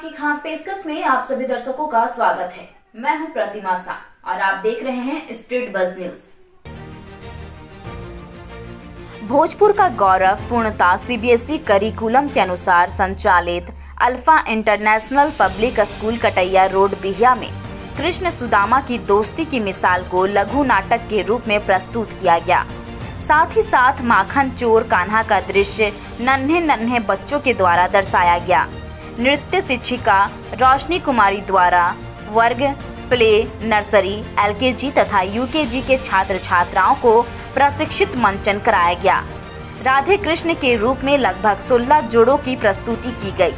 की खास पेशकश में आप सभी दर्शकों का स्वागत है। मैं हूं प्रतिमा शाह और आप देख रहे हैं स्ट्रीट बज़ न्यूज। भोजपुर का गौरव पूर्णतः सीबीएसई करिकुलम के अनुसार संचालित alpha international public school Kataiya road Bihiya में कृष्ण सुदामा की दोस्ती की मिसाल को लघु नाटक के रूप में प्रस्तुत किया गया। साथ ही साथ माखन चोर कान्हा का दृश्य नन्हे नन्हे बच्चों के द्वारा दर्शाया गया। नृत्य शिक्षिका रोशनी कुमारी द्वारा वर्ग प्ले नर्सरी एलकेजी तथा यूकेजी के छात्र छात्राओं को प्रशिक्षित मंचन कराया गया। राधे कृष्ण के रूप में लगभग 16 जोड़ों की प्रस्तुति की गई।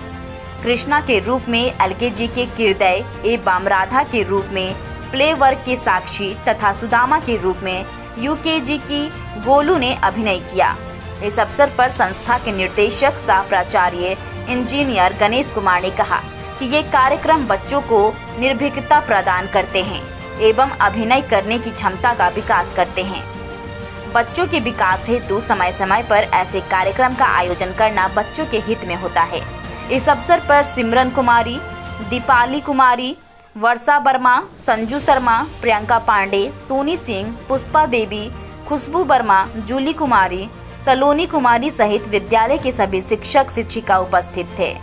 कृष्णा के रूप में एलकेजी के किरदय एवं राधा के रूप में प्ले वर्ग के साक्षी तथा सुदामा के रूप में यूकेजी की गोलू ने अभिनय किया। इस अवसर पर संस्था के निर्देशक सह प्राचार्य इंजीनियर गणेश कुमार ने कहा कि ये कार्यक्रम बच्चों को निर्भीकता प्रदान करते हैं एवं अभिनय करने की क्षमता का विकास करते हैं। बच्चों के विकास हेतु समय समय पर ऐसे कार्यक्रम का आयोजन करना बच्चों के हित में होता है। इस अवसर पर सिमरन कुमारी, दीपाली कुमारी, वर्षा वर्मा, संजू शर्मा, प्रियंका पांडे, सोनी सिंह, पुष्पा देवी, खुशबू वर्मा, जूली कुमारी, सलोनी कुमारी सहित विद्यालय के सभी शिक्षक शिक्षिका उपस्थित थे।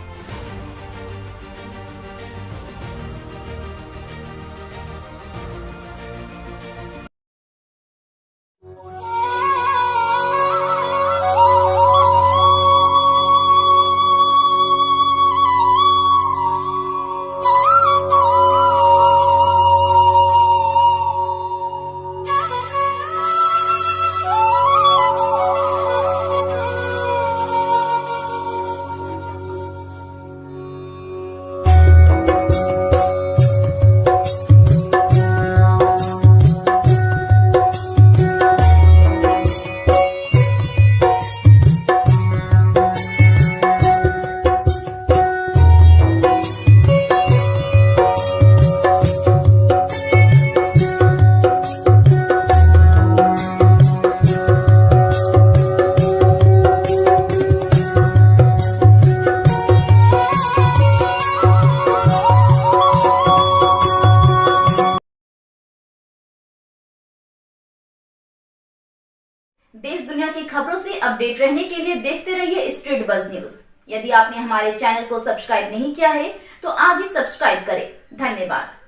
देश दुनिया की खबरों से अपडेट रहने के लिए देखते रहिए स्ट्रीट बज़ न्यूज। यदि आपने हमारे चैनल को सब्सक्राइब नहीं किया है तो आज ही सब्सक्राइब करें। धन्यवाद।